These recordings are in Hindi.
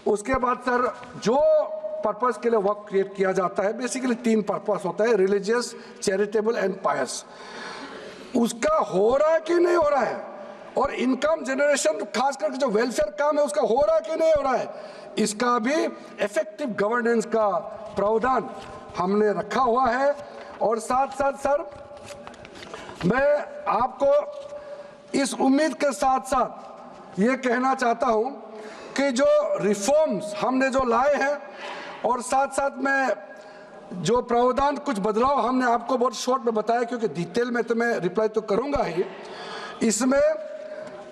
उसके बाद सर जो पर्पस के लिए वक्त क्रिएट किया जाता है, बेसिकली 3 पर्पस होता है, रिलीजियस, चैरिटेबल एंड पायस। उसका हो रहा है कि नहीं हो रहा है, और इनकम जनरेशन खास करके जो वेलफेयर काम है उसका हो रहा है कि नहीं हो रहा है, इसका भी इफेक्टिव गवर्नेंस का प्रावधान हमने रखा हुआ है। और साथ साथ सर मैं आपको इस उम्मीद के साथ साथ ये कहना चाहता हूं कि जो रिफॉर्म्स हमने जो लाए हैं और साथ साथ में जो प्रावधान कुछ बदलाव हमने आपको बहुत शॉर्ट में बताया, क्योंकि डिटेल में तो मैं रिप्लाई तो करूंगा ही, इसमें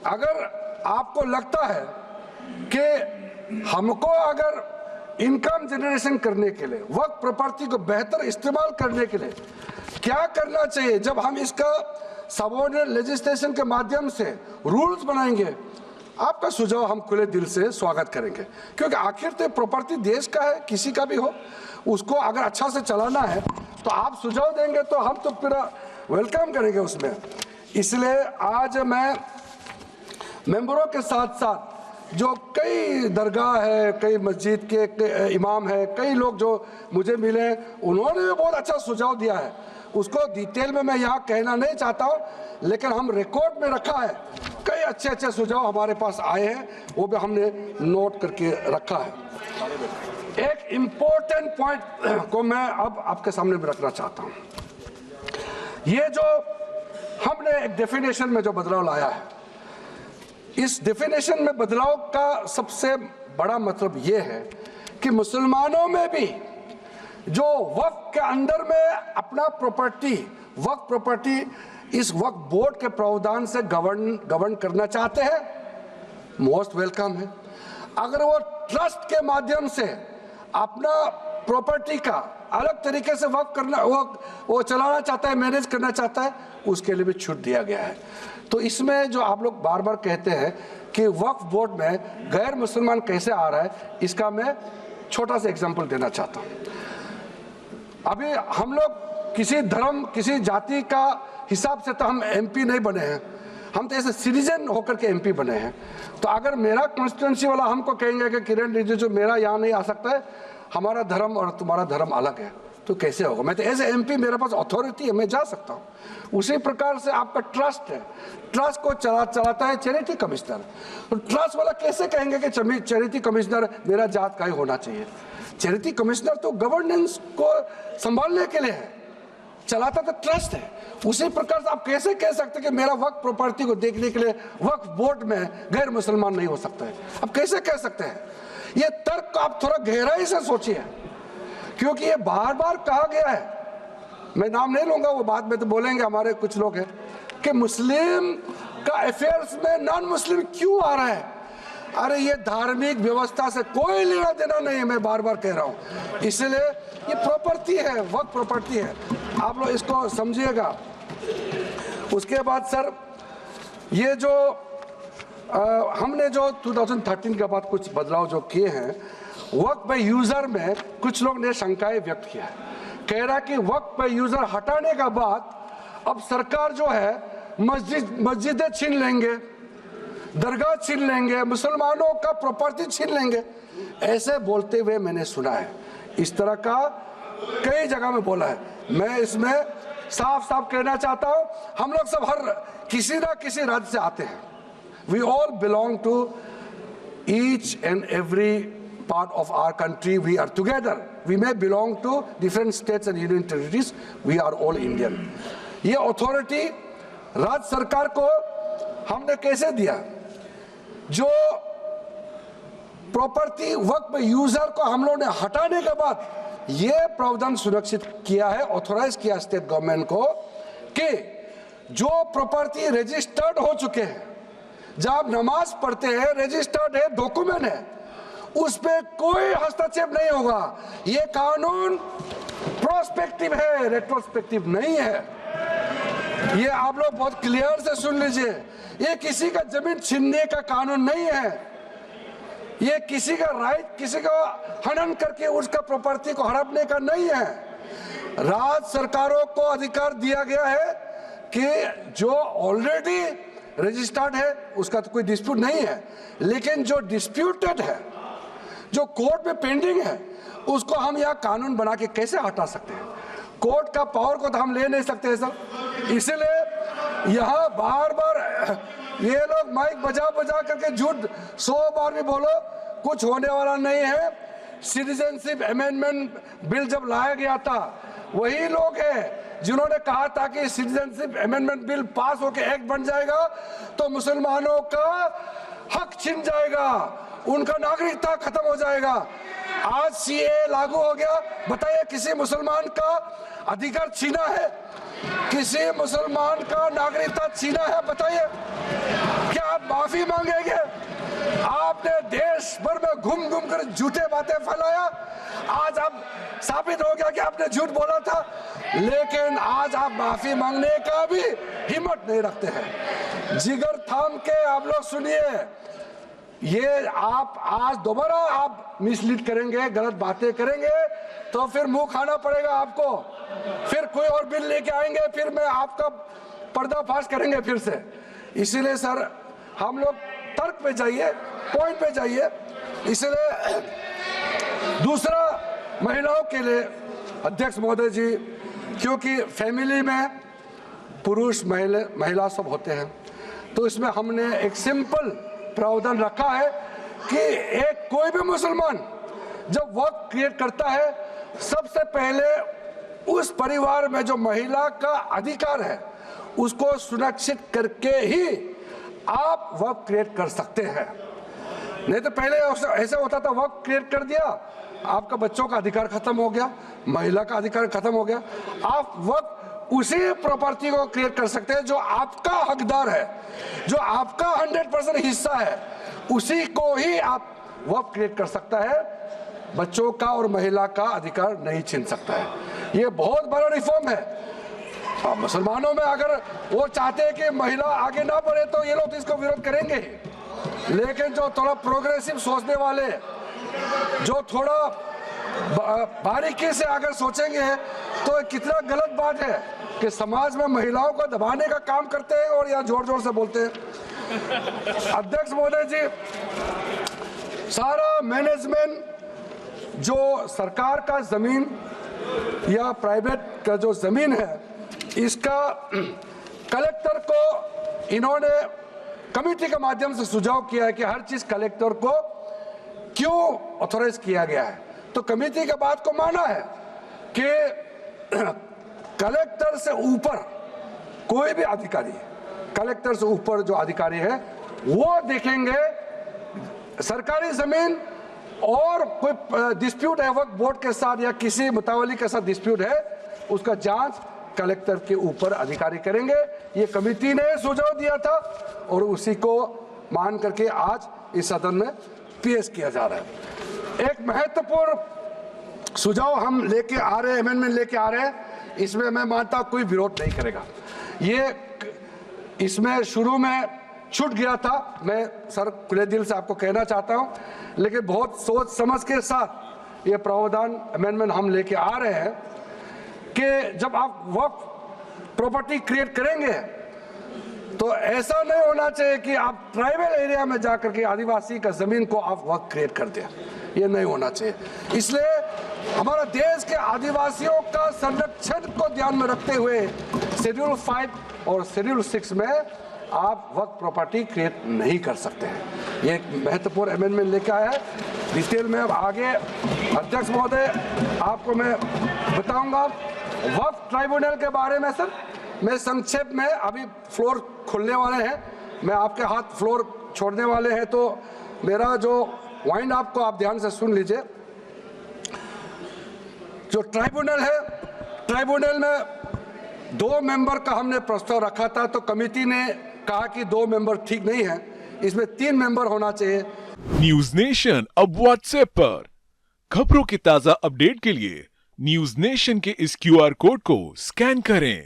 अगर आपको लगता है कि हमको अगर इनकम जनरेशन करने के लिए वक्त प्रॉपर्टी को बेहतर इस्तेमाल करने के लिए क्या करना चाहिए, जब हम इसका सबऑर्डिनेट लेजिस्लेशन के माध्यम से रूल्स बनाएंगे, आपका सुझाव हम खुले दिल से स्वागत करेंगे। क्योंकि आखिर तो प्रॉपर्टी देश का है, किसी का भी हो, उसको अगर अच्छा से चलाना है तो आप सुझाव देंगे तो हम तो पूरा वेलकम करेंगे उसमें। इसलिए आज मैं मेंबरों के साथ साथ जो कई दरगाह है, कई मस्जिद के इमाम है, कई लोग जो मुझे मिले, उन्होंने भी बहुत अच्छा सुझाव दिया है। उसको डिटेल में मैं यहाँ कहना नहीं चाहता हूँ, लेकिन हम रिकॉर्ड में रखा है, कई अच्छे अच्छे सुझाव हमारे पास आए हैं, वो भी हमने नोट करके रखा है। एक इम्पोर्टेंट पॉइंट को मैं अब आपके सामने भी रखना चाहता हूँ। ये जो हमने एक डेफिनेशन में जो बदलाव लाया है, इस डेफिनेशन में बदलाव का सबसे बड़ा मतलब ये है कि मुसलमानों में भी जो वक्फ के अंदर में अपना प्रॉपर्टी, वक्फ प्रॉपर्टी इस वक्फ बोर्ड के प्रावधान से गवर्न करना चाहते हैं, मोस्ट वेलकम है। अगर वो ट्रस्ट के माध्यम से अपना प्रॉपर्टी का अलग तरीके से वक्फ करना, वो चलाना चाहता है, मैनेज करना चाहता है, उसके लिए भी छूट दिया गया है। तो इसमें जो आप लोग बार बार कहते हैं कि वक्फ बोर्ड में गैर मुसलमान कैसे आ रहा है, इसका मैं छोटा सा एग्जांपल देना चाहता हूँ। अभी हम लोग किसी धर्म, किसी जाति का हिसाब से तो हम एमपी नहीं बने हैं, हम तो ऐसे सिटीजन होकर के एमपी बने हैं। तो अगर मेरा कॉन्स्टिट्यूंसी वाला हमको कहेंगे कि किरण रिजिजू मेरा यहाँ नहीं आ सकता है, हमारा धर्म और तुम्हारा धर्म अलग है, तो कैसे होगा? मैं तो एज ए एमपी, मेरे पास अथॉरिटी है, मैं जा सकता हूँ। उसी प्रकार से आपका ट्रस्ट है, ट्रस्ट को चलाता है चैरिटी कमिश्नर। तो ट्रस्ट वाला कैसे कहेंगे कि चैरिटी कमिश्नर मेरा जात का ही होना चाहिए? चैरिटी कमिश्नर तो गवर्नेंस को संभालने के लिए है, चलाता तो ट्रस्ट है। उसी प्रकार से आप कैसे कह सकते हैं कि मेरा वक्फ प्रॉपर्टी को देखने के लिए वक्फ बोर्ड में गैर मुसलमान नहीं हो सकता है? आप कैसे कह सकते हैं? ये तर्क आप थोड़ा गहराई से सोचिए, क्योंकि ये बार बार कहा गया है, मैं नाम नहीं लूंगा, वो बाद में तो बोलेंगे हमारे कुछ लोग हैं कि मुस्लिम का अफेयर्स में नॉन मुस्लिम क्यों आ रहा है। अरे ये धार्मिक व्यवस्था से कोई लेना देना नहीं है, मैं बार बार कह रहा हूँ। इसलिए ये प्रॉपर्टी है, वक्त प्रॉपर्टी है, आप लोग इसको समझिएगा। उसके बाद सर ये जो हमने जो 2013 के बाद कुछ बदलाव जो किए हैं, वक्त बाय यूजर में कुछ लोग ने शंकाएं व्यक्त किया, कह रहा कि वक्त बाय यूजर हटाने के बाद अब सरकार जो है मस्जिदें छीन लेंगे, दरगाह छीन लेंगे, मुसलमानों का प्रॉपर्टी छीन लेंगे, ऐसे बोलते हुए मैंने सुना है। इस तरह का कई जगह में बोला है। मैं इसमें साफ साफ कहना चाहता हूं, हम लोग सब हर किसी ना किसी राज्य से आते हैं। We all belong to each and every part of our country. We are together. We may belong to different states and union territories. We are all Indian. ये अथॉरिटी राज्य सरकार को हमने कैसे दिया? जो प्रॉपर्टी वक्त यूजर को हम लोगों ने हटाने के बाद ये प्रावधान सुरक्षित किया है, ऑथोराइज किया स्टेट गवर्नमेंट को कि जो प्रॉपर्टी रजिस्टर्ड हो चुके हैं, जब आप नमाज पढ़ते हैं, रजिस्टर्ड है, डॉक्यूमेंट है, उस पे कोई हस्तक्षेप नहीं होगा। ये कानून प्रोस्पेक्टिव है, रेट्रोस्पेक्टिव नहीं है। ये आप लोग बहुत क्लियर से सुन लीजिए, ये किसी का जमीन छीनने का कानून नहीं है। ये किसी का राइट, किसी का हनन करके उसका प्रॉपर्टी को हड़पने का नहीं है। राज्य सरकारों को अधिकार दिया गया है कि जो ऑलरेडी रजिस्टर्ड है उसका तो कोई डिस्प्यूट नहीं है, लेकिन जो डिस्प्यूटेड है, जो कोर्ट में पेंडिंग है उसको हम यहाँ कानून बना के कैसे हटा सकते हैं? कोर्ट का पावर को तो हम ले नहीं सकते सर। इसलिए यहाँ बार बार ये लोग माइक बजा बजा करके झूठ 100 बार भी बोलो, कुछ होने वाला नहीं है। सिटीजनशिप अमेंडमेंट बिल जब लाया गया था वही लोग हैं जिन्होंने कहा था कि सिटीजनशिप अमेंडमेंट बिल पास होकर एक्ट बन जाएगा तो मुसलमानों का हक छिन जाएगा, उनका नागरिकता खत्म हो जाएगा। आज सीए लागू हो गया, बताइए किसी मुसलमान का अधिकार छीना है? किसी मुसलमान का नागरिकता छीना है? बताइए, क्या आप माफी मांगेंगे? आपने देश भर में घूम घूम कर झूठे बातें फैलाया, आज आप साबित हो गया कि आपने झूठ बोला था, लेकिन आज आप माफी मांगने का भी हिम्मत नहीं रखते हैं। जिगर थाम के आप लोग सुनिए, ये आप आज दोबारा आप मिसलीड करेंगे, गलत बातें करेंगे तो फिर मुंह खाना पड़ेगा आपको। फिर कोई और बिल लेके आएंगे, फिर मैं आपका पर्दाफाश करेंगे फिर से। इसीलिए सर हम लोग तर्क पे जाइए, पॉइंट पे जाइए। इसलिए दूसरा, महिलाओं के लिए अध्यक्ष महोदय जी, क्योंकि फैमिली में पुरुष महिला सब होते हैं, तो इसमें हमने एक सिंपल प्रावधान रखा है कि एक कोई भी मुसलमान जब वर्क क्रिएट करता है, सबसे पहले उस परिवार में जो महिला का अधिकार है उसको सुरक्षित करके ही आप वर्क क्रिएट कर सकते हैं। नहीं तो पहले ऐसा होता था, वर्क क्रिएट कर दिया, आपका बच्चों का अधिकार खत्म हो गया, महिला का अधिकार खत्म हो गया। आप वर्क उसी प्रॉपर्टी को क्रिएट कर सकते हैं जो आपका हकदार है, जो आपका 100% हिस्सा है, उसी को ही आप वर्क क्रिएट कर सकता है। बच्चों का और महिला का अधिकार नहीं छीन सकता है। ये बहुत बड़ा रिफॉर्म है। मुसलमानों में अगर वो चाहते हैं कि महिला आगे ना बढ़े तो ये लोग तो इसको विरोध करेंगे, लेकिन जो थोड़ा प्रोग्रेसिव सोचने वाले, जो थोड़ा बारीकी से अगर सोचेंगे तो कितना गलत बात है कि समाज में महिलाओं को दबाने का काम करते हैं और यहाँ जोर जोर से बोलते हैं। अध्यक्ष महोदय जी, सारा मैनेजमेंट जो सरकार का जमीन या प्राइवेट का जो जमीन है, इसका कलेक्टर को इन्होंने कमेटी के माध्यम से सुझाव किया है कि हर चीज कलेक्टर को क्यों ऑथोराइज किया गया है। तो कमेटी के बात को माना है कि कलेक्टर से ऊपर कोई भी अधिकारी, कलेक्टर से ऊपर जो अधिकारी है वो देखेंगे सरकारी जमीन और कोई डिस्प्यूट है वक्फ बोर्ड के साथ या किसी मुतावली के साथ डिस्प्यूट है, उसका जांच कलेक्टर के ऊपर अधिकारी करेंगे। ये कमेटी ने सुझाव दिया था और उसी को मान करके आज इस सदन में पेश किया जा रहा है। एक महत्वपूर्ण सुझाव हम लेके आ रहे हैं, अमेंडमेंट लेके आ रहे हैं, इसमें मैं मानता हूं कोई विरोध नहीं करेगा। ये इसमें शुरू में छूट गया था, मैं सर खुले दिल से आपको कहना चाहता हूं, लेकिन बहुत सोच समझ के साथ ये प्रावधान अमेंडमेंट हम लेके आ रहे हैं कि जब आप वक्फ प्रॉपर्टी क्रिएट करेंगे तो ऐसा नहीं होना चाहिए कि आप ट्राइबल एरिया में जाकर के आदिवासी का जमीन को आप वक्फ क्रिएट कर दें, ये नहीं होना चाहिए। इसलिए हमारा देश के आदिवासियों का संरक्षण को ध्यान में रखते हुए शेड्यूल 5 और शेड्यूल 6 में आप वक्फ प्रॉपर्टी क्रिएट नहीं कर सकते हैं। ये एक महत्वपूर्ण अमेंडमेंट लेके आया है। डिटेल में अब आगे अध्यक्ष महोदय आपको मैं बताऊंगा। वक्फ ट्राइब्यूनल के बारे में सर मैं संक्षेप में, अभी फ्लोर खुलने वाले हैं, मैं आपके हाथ फ्लोर छोड़ने वाले हैं, तो मेरा जो वाइंड आपको आप ध्यान से सुन लीजिए। जो ट्राइब्यूनल है, ट्राइब्यूनल में 2 मेंबर का हमने प्रस्ताव रखा था, तो कमेटी ने कहा कि 2 मेंबर ठीक नहीं है, इसमें 3 मेंबर होना चाहिए। न्यूज नेशन अब व्हाट्सएप पर खबरों के ताजा अपडेट के लिए न्यूज नेशन के इस QR कोड को स्कैन करें।